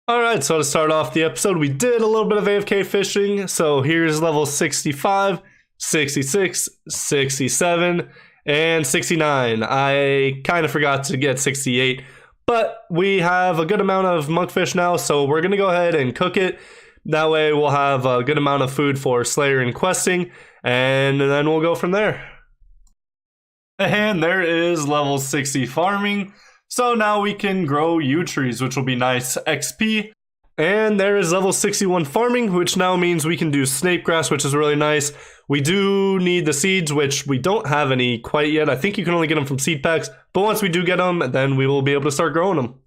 Alright, so to start off the episode, we did a little bit of AFK fishing. So here's level 65, 66, 67, and 69. I kind of forgot to get 68, but we have a good amount of monkfish now, so we're going to go ahead and cook it. That way we'll have a good amount of food for Slayer and questing, and then we'll go from there. And there is level 60 farming. So now we can grow yew trees, which will be nice XP. And there is level 61 farming, which now means we can do snape grass, which is really nice. We do need the seeds, which we don't have any quite yet. I think you can only get them from seed packs, but once we do get them, then we will be able to start growing them.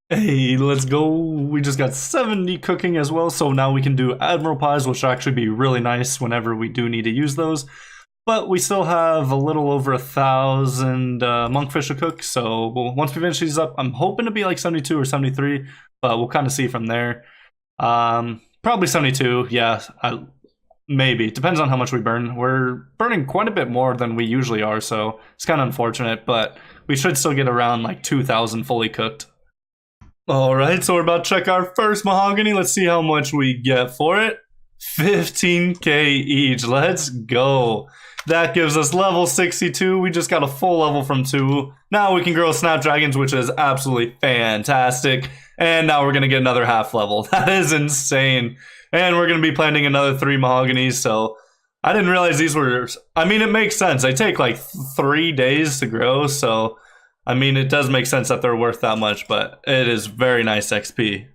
Hey, let's go. We just got 70 cooking as well, so now we can do admiral pies, which will actually be really nice whenever we do need to use those. But we still have a little over 1,000 monkfish to cook, so once we finish these up, I'm hoping to be like 72 or 73, but we'll kind of see from there. Probably 72, yeah, maybe. Depends on how much we burn. We're burning quite a bit more than we usually are, so it's kind of unfortunate, but we should still get around like 2,000 fully cooked. Alright, so we're about to check our first mahogany. Let's see how much we get for it. 15k each, let's go. That gives us level 62. We just got a full level from 2. Now we can grow snapdragons, which is absolutely fantastic. And now we're going to get another half level. That is insane. And we're going to be planting another 3 mahoganies. So I didn't realize these were... I mean, it makes sense. They take like 3 days to grow. So, I mean, it does make sense that they're worth that much. But it is very nice XP.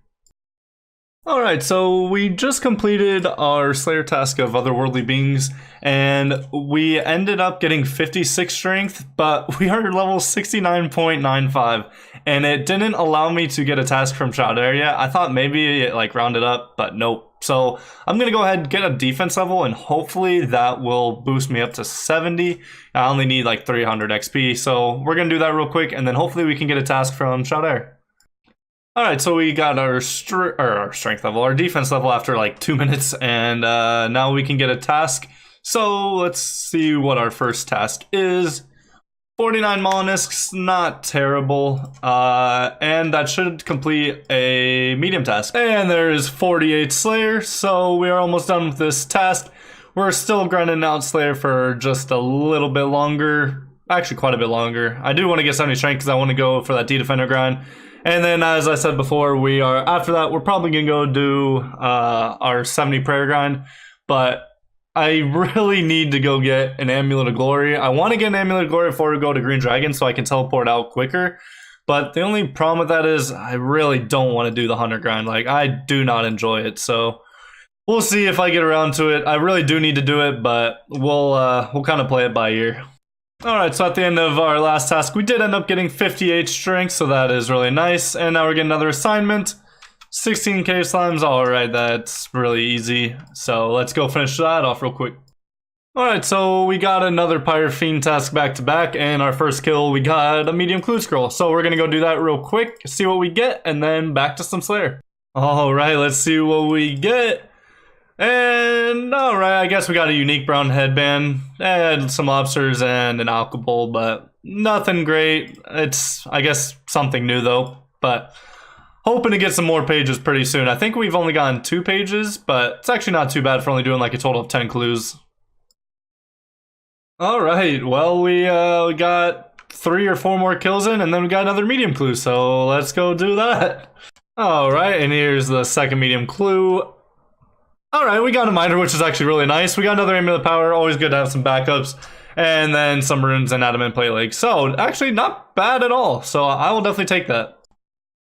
Alright, so we just completed our Slayer task of otherworldly beings, and we ended up getting 56 strength, but we are level 69.95, and it didn't allow me to get a task from Shroud Area. I thought maybe it like rounded up, but nope. So I'm gonna go ahead and get a defense level, and hopefully that will boost me up to 70. I only need like 300 XP, so we're gonna do that real quick, and then hopefully we can get a task from Shroud Area. Alright, so we got our strength level, our defense level after like 2 minutes, and now we can get a task. So let's see what our first task is. 49 mollusks, not terrible, and that should complete a medium task. And there is 48 Slayer, so we are almost done with this task. We're still grinding out Slayer for just a little bit longer, actually quite a bit longer. I do want to get 70 strength because I want to go for that D-Defender grind. And then, as I said before, after that, we're probably going to go do our 70 prayer grind. But I really need to go get an Amulet of Glory. I want to get an Amulet of Glory before we go to Green Dragon so I can teleport out quicker. But the only problem with that is I really don't want to do the Hunter grind. Like, I do not enjoy it. So we'll see if I get around to it. I really do need to do it, but we'll kind of play it by ear. Alright, so at the end of our last task, we did end up getting 58 strength, so that is really nice. And now we're getting another assignment. 16 cave slimes, alright, that's really easy. So let's go finish that off real quick. Alright, so we got another Pyre Fiend task back to back, and our first kill, we got a medium clue scroll. So we're gonna go do that real quick, see what we get, and then back to some Slayer. Alright, let's see what we get. And alright, I guess we got a unique brown headband and some lobsters and an alcohol, but nothing great. It's, I guess, something new though, but hoping to get some more pages pretty soon. I think we've only gotten 2 pages, but it's actually not too bad for only doing like a total of 10 clues. Alright, well, we got 3 or 4 more kills in, and then we got another medium clue, so let's go do that. Alright, and here's the second medium clue. Alright, we got a miner, which is actually really nice. We got another Amulet Power, always good to have some backups. And then some runes and adamant plate legs. So, actually not bad at all. So, I will definitely take that.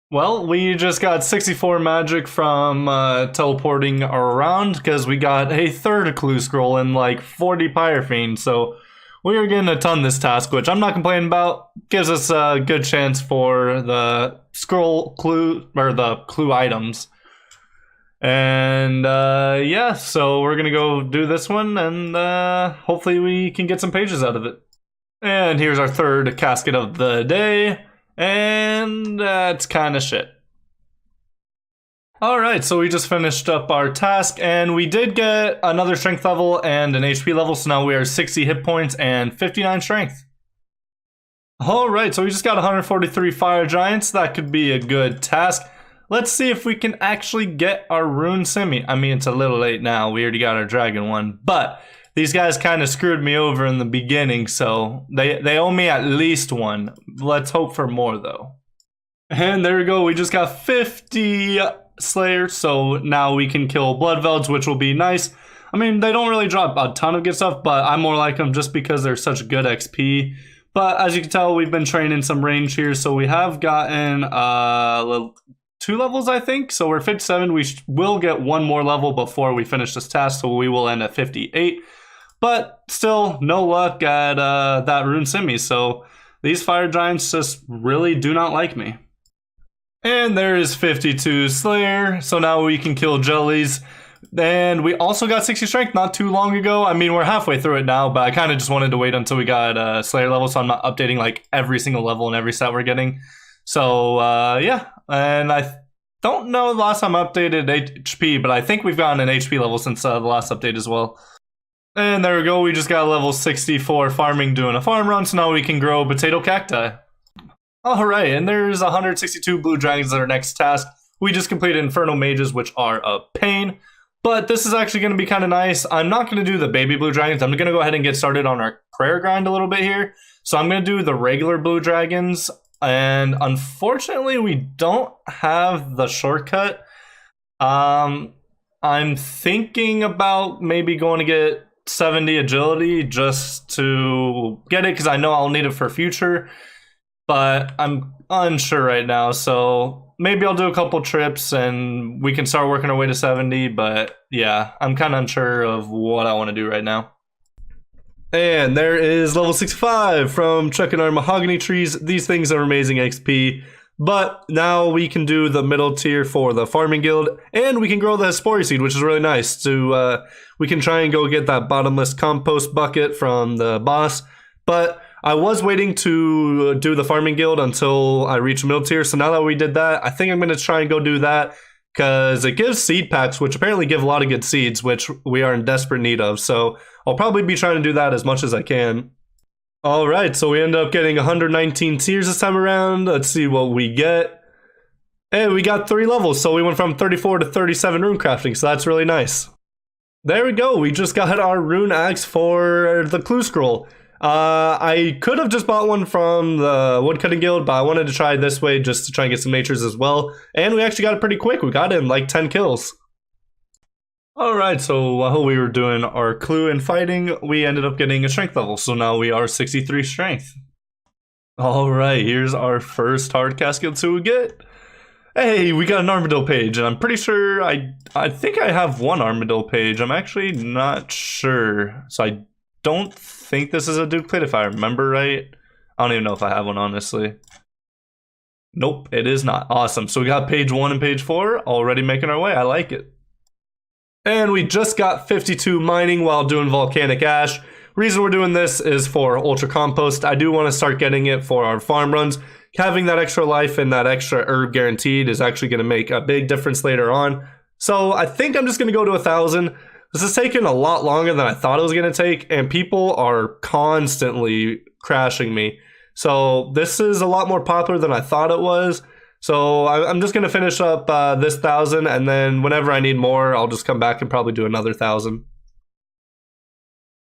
Well, we just got 64 magic from teleporting around, because we got a third clue scroll and like 40 Pyre Fiend. So, we are getting a ton this task, which I'm not complaining about. Gives us a good chance for the scroll clue, or the clue items. And yeah, so we're gonna go do this one, and hopefully we can get some pages out of it. And here's our third casket of the day, and that's kind of shit. Alright, so we just finished up our task, and we did get another strength level and an HP level, so now we are 60 hit points and 59 strength. Alright, so we just got 143 fire giants. That could be a good task. let's see if we can actually get our rune semi. I mean, it's a little late now. We already got our dragon one, but these guys kind of screwed me over in the beginning, so they owe me at least one. Let's hope for more, though. And there we go. We just got 50 Slayers, so now we can kill Blood Velds, which will be nice. I mean, they don't really drop a ton of good stuff, but I more like them just because they're such good XP. But as you can tell, we've been training some range here, so we have gotten 2 levels, I think. So we're 57. We will get 1 more level before we finish this task, so we will end at 58. But still, no luck at that rune semi, so these fire giants just really do not like me. And there is 52 Slayer, so now we can kill jellies. And we also got 60 strength not too long ago. I mean, we're halfway through it now, but I kind of just wanted to wait until we got Slayer level, so I'm not updating like every single level and every stat we're getting. So yeah, and I don't know the last time I updated HP, but I think we've gotten an HP level since the last update as well. And there we go, we just got level 64 farming doing a farm run, so now we can grow potato cacti. Alright, and there's 162 blue dragons at our next task. We just completed Inferno Mages, which are a pain. But this is actually going to be kind of nice. I'm not going to do the baby blue dragons. I'm going to go ahead and get started on our prayer grind a little bit here. So I'm going to do the regular blue dragons. And unfortunately, we don't have the shortcut. I'm thinking about maybe going to get 70 agility just to get it, because I know I'll need it for future. But I'm unsure right now, so maybe I'll do a couple trips and we can start working our way to 70, but yeah, I'm kind of unsure of what I want to do right now. And there is level 65 from checking our mahogany trees. These things are amazing XP, but now we can do the middle tier for the farming guild, and we can grow the Hespori seed, which is really nice. We can try and go get that bottomless compost bucket from the boss, but I was waiting to do the farming guild until I reach middle tier, so now that we did that, I think I'm going to try and go do that, because it gives seed packs, which apparently give a lot of good seeds, which we are in desperate need of, so I'll probably be trying to do that as much as I can. Alright, so we end up getting 119 tiers this time around. Let's see what we get. And we got 3 levels, so we went from 34 to 37 rune crafting, so that's really nice. There we go, we just got our rune axe for the clue scroll. I could have just bought one from the woodcutting guild, but I wanted to try this way just to try and get some natures as well. And we actually got it pretty quick. We got it in like 10 kills. Alright, so while we were doing our clue and fighting, we ended up getting a strength level. So now we are 63 strength. Alright, here's our first hard cast guild so we get. Hey, we got an Armadillo page, and I'm pretty sure I think I have one Armadillo page. I'm actually not sure. So I don't think this is a duplicate if I remember right. I don't even know if I have one, honestly. Nope, it is not. Awesome. So we got page 1 and page 4 already making our way. I like it. And we just got 52 mining while doing volcanic ash. Reason we're doing this is for ultra compost. I do want to start getting it for our farm runs. Having that extra life and that extra herb guaranteed is actually going to make a big difference later on. So I think I'm just going to go to 1,000. This is taking a lot longer than I thought it was going to take, and people are constantly crashing me. So this is a lot more popular than I thought it was. So I'm just going to finish up this 1,000, and then whenever I need more, I'll just come back and probably do another 1,000.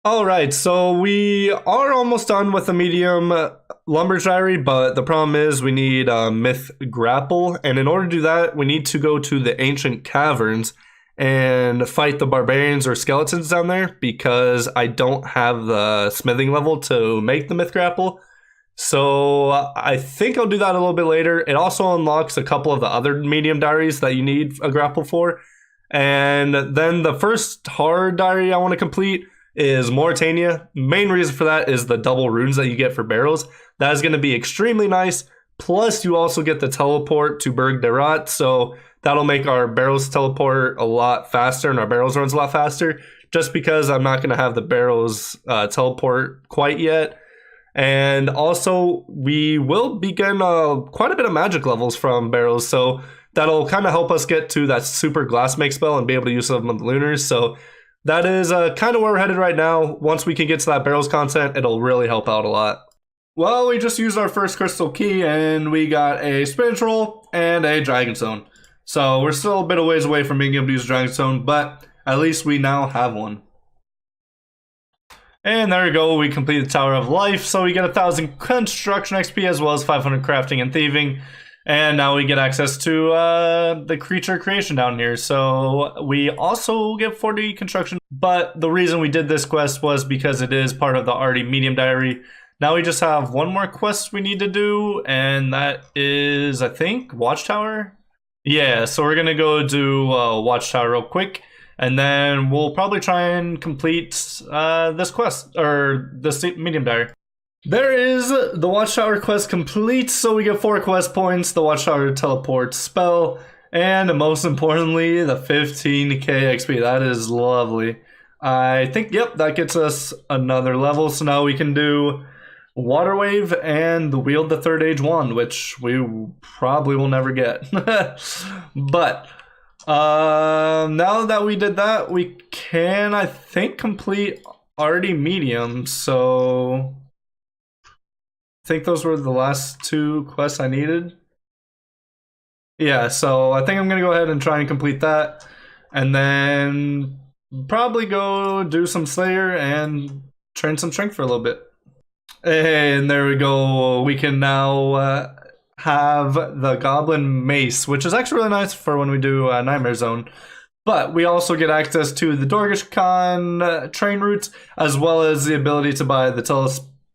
Alright, so we are almost done with the medium lumber's diary, but the problem is we need myth grapple, and in order to do that, we need to go to the ancient caverns and fight the barbarians or skeletons down there, because I don't have the smithing level to make the myth grapple. So I think I'll do that a little bit later. It also unlocks a couple of the other medium diaries that you need a grapple for. And then the first hard diary I want to complete is Mauritania. Main reason for that is the double runes that you get for barrels. That is going to be extremely nice. Plus you also get the teleport to Berg de Rat, so that'll make our barrels teleport a lot faster and our barrels runs a lot faster, just because I'm not going to have the barrels teleport quite yet. And also, we will be getting quite a bit of magic levels from barrels, so that'll kind of help us get to that super glass make spell and be able to use some of the lunars. So that is kind of where we're headed right now. Once we can get to that barrels content, it'll really help out a lot. Well, we just used our first crystal key, and we got a spinach roll and a dragon stone. So we're still a bit of ways away from being able to use Dragon Stone, but at least we now have one. And there we go, we completed the Tower of Life, so we get 1,000 construction XP as well as 500 crafting and thieving. And now we get access to the creature creation down here. So we also get 40 construction. But the reason we did this quest was because it is part of the already medium diary. Now we just have one more quest we need to do, and that is, I think, Watchtower? Yeah, so we're gonna go do Watchtower real quick. And then we'll probably try and complete this quest, or this medium diary. There is the Watchtower quest complete, so we get 4 quest points, the Watchtower teleport spell, and most importantly, the 15k XP. That is lovely. I think, yep, that gets us another level, so now we can do Water Wave and the Wield the Third Age Wand, which we probably will never get. But now that we did that, we can, I think, complete already medium, so I think those were the last 2 quests I needed. Yeah, so I think I'm gonna go ahead and try and complete that, and then probably go do some Slayer and train some strength for a little bit. And there we go, we can now have the Goblin Mace, which is actually really nice for when we do Nightmare Zone. But we also get access to the Dorgish Khan train routes, as well as the ability to buy the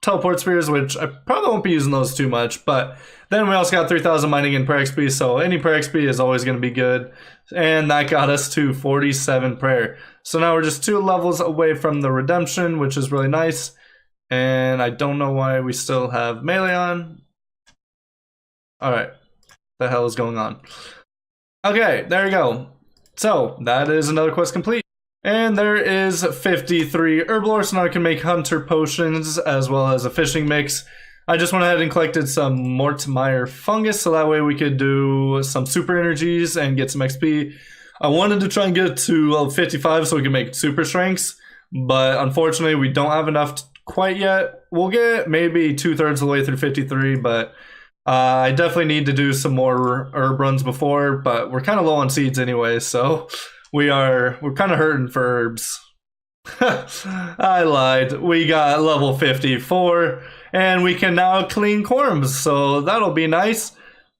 teleport spheres, which I probably won't be using those too much. But then we also got 3,000 mining and prayer XP, so any prayer XP is always going to be good. And that got us to 47 prayer. So now we're just 2 levels away from the redemption, which is really nice. And I don't know why we still have melee on. Alright, the hell is going on? Okay, there we go. So, that is another quest complete. And there is 53 herblore, so now I can make hunter potions as well as a fishing mix. I just went ahead and collected some Mortmire fungus, so that way we could do some super energies and get some XP. I wanted to try and get to level 55 so we can make super strengths, but unfortunately we don't have enough quite yet. We'll get maybe 2/3 of the way through 53, but I definitely need to do some more herb runs before, but we're kind of low on seeds anyway, so we're kind of hurting for herbs. I lied. We got level 54, and we can now clean corms, so that'll be nice.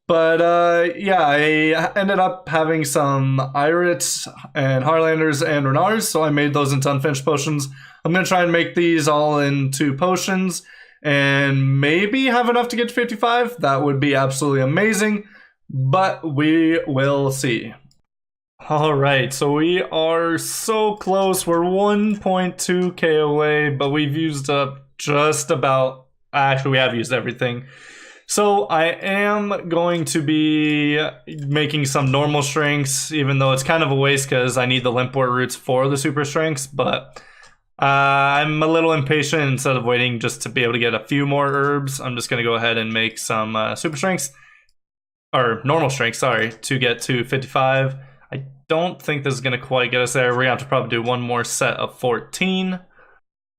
But yeah, I ended up having some Irits and Harlanders and Renars, so I made those into unfinished potions. I'm going to try and make these all into potions and maybe have enough to get to 55. That would be absolutely amazing, but we will see. Alright, so we are so close. We're 1.2k away, but we've used up just about... Actually, we have used everything. So I am going to be making some normal strengths, even though it's kind of a waste because I need the limport roots for the super strengths, but I'm a little impatient. Instead of waiting just to be able to get a few more herbs, I'm just going to go ahead and make some super strengths, or normal strengths, sorry, to get to 55. I don't think this is going to quite get us there. We're going to have to probably do one more set of 14.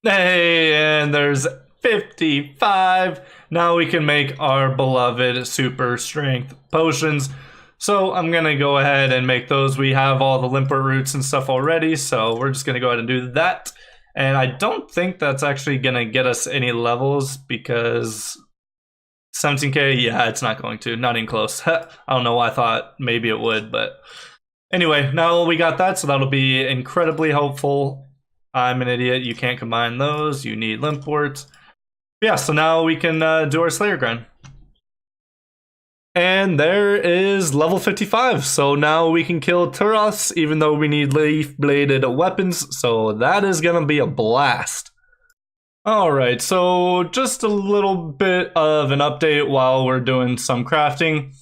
Hey, and there's 55. Now we can make our beloved super strength potions. So I'm going to go ahead and make those. We have all the limport roots and stuff already, so we're just going to go ahead and do that. And I don't think that's actually going to get us any levels because 17k, yeah, it's not going to. Not even close. I don't know why I thought maybe it would, but anyway, now we got that, so that'll be incredibly helpful. I'm an idiot. You can't combine those. You need limports. Yeah, so now we can do our Slayer grind. And there is level 55. So now we can kill Turos, even though we need leaf-bladed weapons. So that is going to be a blast. Alright, so just a little bit of an update while we're doing some crafting.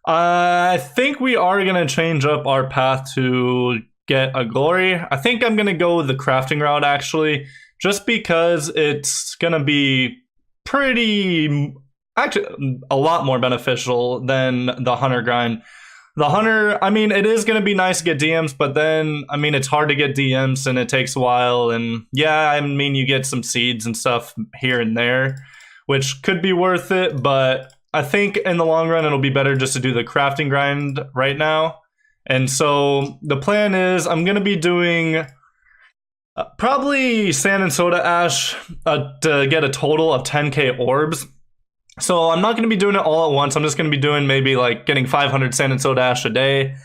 I think we are going to change up our path to get a glory. I think I'm going to go with the crafting route, actually, just because it's going to be pretty, actually, a lot more beneficial than the hunter grind. The hunter, I mean, it is going to be nice to get DMs, but then, I mean, it's hard to get DMs and it takes a while. And yeah, I mean, you get some seeds and stuff here and there, which could be worth it. But I think in the long run, it'll be better just to do the crafting grind right now. And so the plan is I'm going to be doing probably sand and soda ash to get a total of 10k orbs. So I'm not going to be doing it all at once. I'm just going to be doing maybe like getting 500 sand and soda ash a day.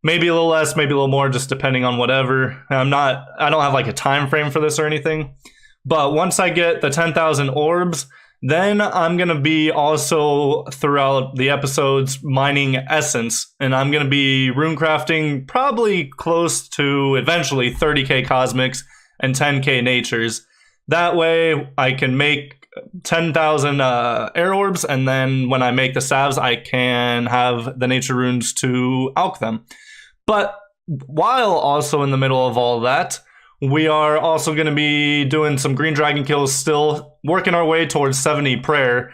Maybe a little less, maybe a little more, just depending on whatever. I don't have like a time frame for this or anything. But once I get the 10,000 orbs, then I'm going to be also throughout the episodes mining essence. And I'm going to be rune crafting probably close to eventually 30k cosmics and 10k natures. That way I can make 10,000 air orbs, and then when I make the salves, I can have the nature runes to alch them. But while also in the middle of all that, we are also going to be doing some green dragon kills, still working our way towards 70 prayer.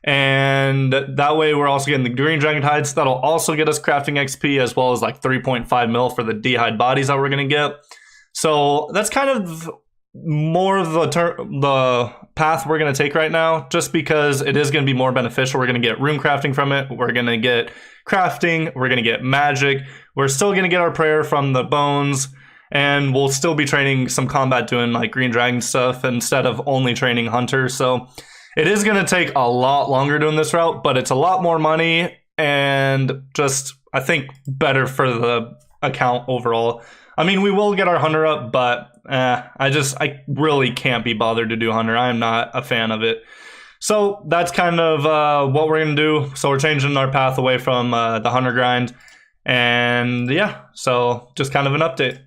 And that way we're also getting the green dragon hides. That'll also get us crafting XP, as well as like 3.5 mil for the D-hide bodies that we're going to get. So that's kind of more of the path we're going to take right now, just because it is going to be more beneficial. We're going to get rune crafting from it. We're going to get crafting. We're going to get magic. We're still going to get our prayer from the bones, and we'll still be training some combat doing like green dragon stuff instead of only training hunter. So it is going to take a lot longer doing this route, but it's a lot more money and just, I think, better for the account overall. I mean, we will get our hunter up, but I really can't be bothered to do hunter. I am not a fan of it. So that's kind of what we're going to do. So we're changing our path away from the hunter grind. And yeah, so just kind of an update.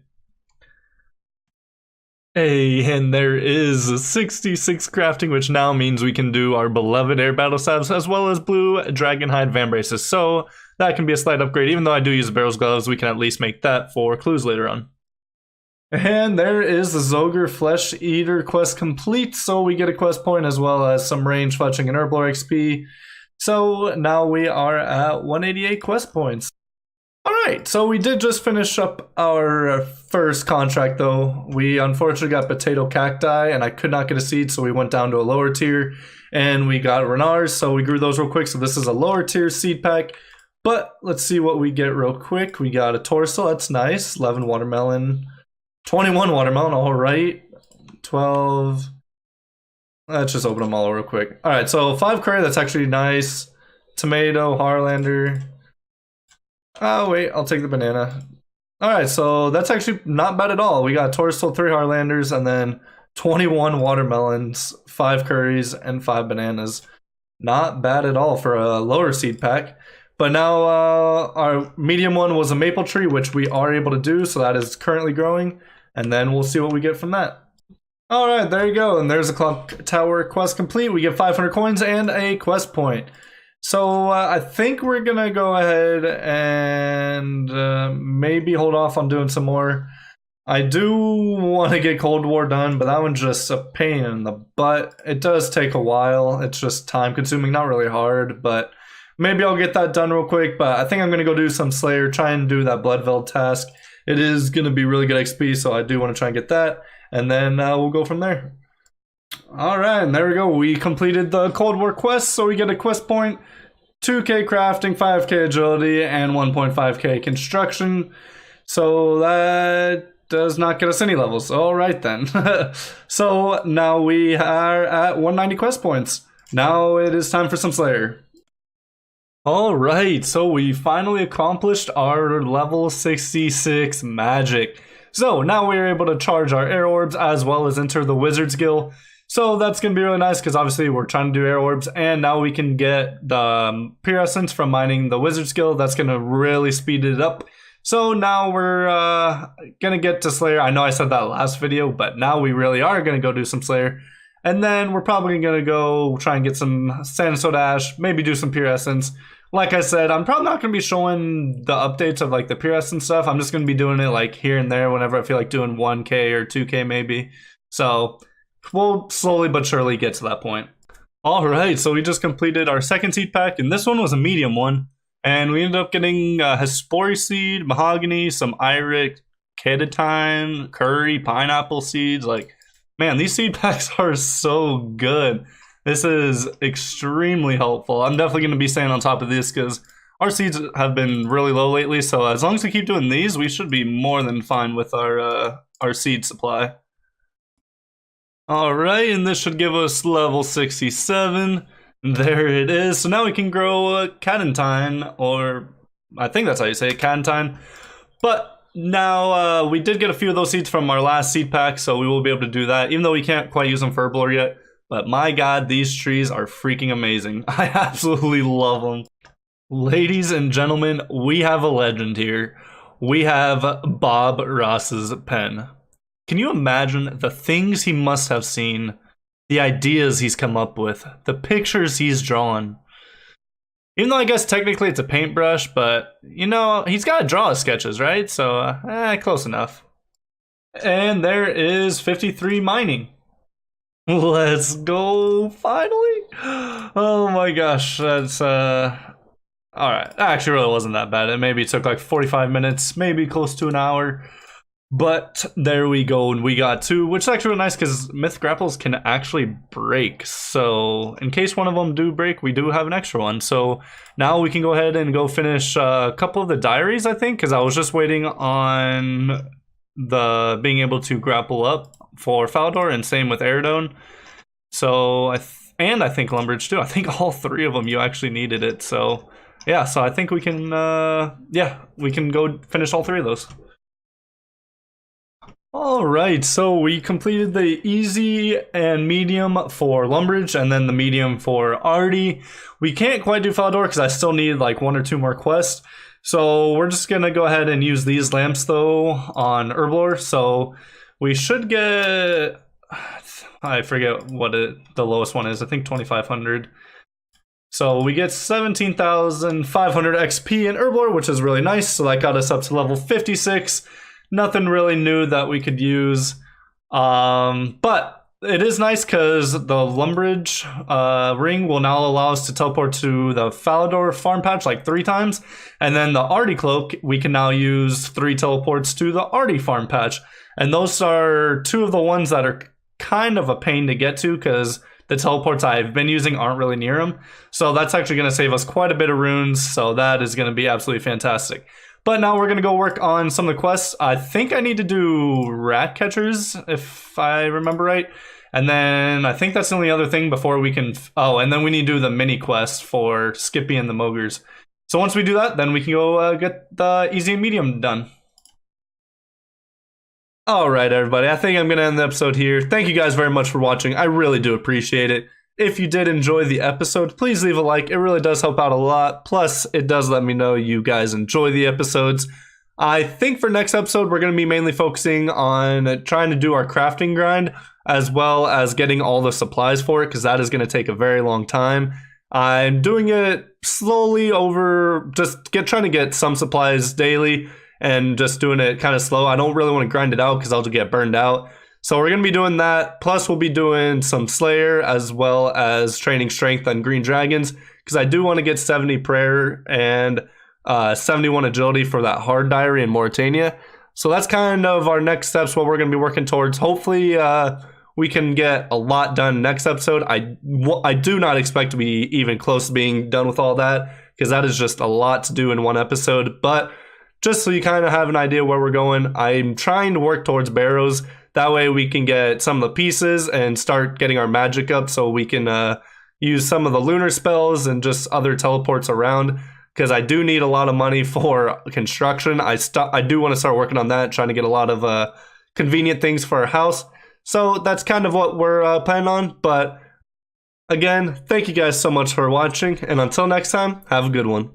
Hey, and there is 66 crafting, which now means we can do our beloved air battle salves as well as blue dragonhide van braces. So that can be a slight upgrade. Even though I do use the barrels gloves, we can at least make that for clues later on. And there is the Zogre Flesh Eater quest complete. So we get a quest point as well as some range fletching and herblore XP. So now we are at 188 quest points. Alright, so we did just finish up our first contract though. We unfortunately got potato cacti and I could not get a seed, so we went down to a lower tier and we got renars, so we grew those real quick. So this is a lower tier seed pack, but let's see what we get real quick. We got a torso, that's nice, 11 watermelon, 21 watermelon, alright, 12, let's just open them all real quick. Alright, so 5 curry, that's actually nice, tomato, Harlander. Oh, wait, I'll take the banana. Alright, so that's actually not bad at all. We got torso, 3 Harlanders, and then 21 watermelons, 5 curries, and 5 bananas. Not bad at all for a lower seed pack. But now our medium one was a maple tree, which we are able to do, so that is currently growing. And then we'll see what we get from that. Alright, there you go. And there's a clock tower quest complete. We get 500 coins and a quest point. So I think we're going to go ahead and maybe hold off on doing some more. I do want to get Cold War done, but that one's just a pain in the butt. It does take a while. It's just time consuming, not really hard, but maybe I'll get that done real quick. But I think I'm going to go do some Slayer, try and do that Bloodveld task. It is going to be really good XP, so I do want to try and get that. And then we'll go from there. Alright, and there we go. We completed the Cold War quest, so we get a quest point, 2k crafting, 5k agility, and 1.5k construction. So that does not get us any levels. Alright then. So now we are at 190 quest points. Now it is time for some Slayer. Alright, so we finally accomplished our level 66 magic. So now we are able to charge our air orbs as well as enter the Wizard's Guild. So that's going to be really nice because obviously we're trying to do air orbs, and now we can get the pure essence from mining the Wizard's Guild. That's going to really speed it up. So now we're going to get to Slayer. I know I said that last video, but now we really are going to go do some Slayer. And then we're probably going to go try and get some sand and soda ash, maybe do some pure essence. Like I said, I'm probably not going to be showing the updates of like the pure essence stuff. I'm just going to be doing it like here and there whenever I feel like doing 1k or 2k maybe. So we'll slowly but surely get to that point. Alright, so we just completed our second seed pack, and this one was a medium one. And we ended up getting Hespori seed, mahogany, some Iric, Ketatine, curry, pineapple seeds. Like, man, these seed packs are so good. This is extremely helpful. I'm definitely going to be staying on top of this because our seeds have been really low lately, so as long as we keep doing these, we should be more than fine with our seed supply. Alright, and this should give us level 67. There it is. So now we can grow Cadentine, or I think that's how you say it, Cadentine. But now we did get a few of those seeds from our last seed pack, so we will be able to do that, even though we can't quite use them for herblore yet. But my god, these trees are freaking amazing. I absolutely love them. Ladies and gentlemen, we have a legend here. We have Bob Ross's pen. Can you imagine the things he must have seen, the ideas he's come up with, the pictures he's drawn? Even though I guess technically it's a paintbrush, but, you know, he's got to draw his sketches, right? So, close enough. And there is 53 mining. Let's go, finally. Oh my gosh, that's, alright, actually really wasn't that bad. It maybe took like 45 minutes, maybe close to an hour. But there we go, and we got 2, which is actually really nice because myth grapples can actually break. So in case one of them do break, we do have an extra one. So now we can go ahead and go finish a couple of the diaries, I think, because I was just waiting on the being able to grapple up for Falador, and same with Aerodone. So I think Lumbridge too. I think all 3 of them you actually needed it. So yeah, so I think we can we can go finish all 3 of those. Alright, so we completed the easy and medium for Lumbridge, and then the medium for Artie. We can't quite do Falador because I still need like 1 or 2 more quests. So we're just gonna go ahead and use these lamps though on herblore. So we should get, I forget what the lowest one is, I think 2500. So we get 17,500 XP in herblore, which is really nice. So that got us up to level 56. Nothing really new that we could use, but it is nice because the Lumbridge ring will now allow us to teleport to the Falador farm patch like 3 times, and then the Artie cloak, we can now use 3 teleports to the Artie farm patch, and those are 2 of the ones that are kind of a pain to get to because the teleports I've been using aren't really near them, so that's actually going to save us quite a bit of runes, so that is going to be absolutely fantastic. But now we're going to go work on some of the quests. I think I need to do rat catchers, if I remember right. And then I think that's the only other thing before we can... Oh, and then we need to do the mini quest for Skippy and the Mogres. So once we do that, then we can go get the easy and medium done. Alright, everybody. I think I'm going to end the episode here. Thank you guys very much for watching. I really do appreciate it. If you did enjoy the episode, please leave a like. It really does help out a lot. Plus, it does let me know you guys enjoy the episodes. I think for next episode, we're going to be mainly focusing on trying to do our crafting grind, as well as getting all the supplies for it, because that is going to take a very long time. I'm doing it slowly over, just trying to get some supplies daily, and just doing it kind of slow. I don't really want to grind it out, because I'll just get burned out. So we're going to be doing that, plus we'll be doing some Slayer, as well as training Strength on Green Dragons, because I do want to get 70 Prayer and 71 Agility for that hard diary in Mauritania. So that's kind of our next steps, what we're going to be working towards. Hopefully we can get a lot done next episode. I do not expect to be even close to being done with all that, because that is just a lot to do in one episode. But just so you kind of have an idea where we're going, I'm trying to work towards Barrows. That way we can get some of the pieces and start getting our magic up, so we can use some of the lunar spells and just other teleports around, because I do need a lot of money for construction. I do want to start working on that, trying to get a lot of convenient things for our house. So that's kind of what we're planning on. But again, thank you guys so much for watching, and until next time, have a good one.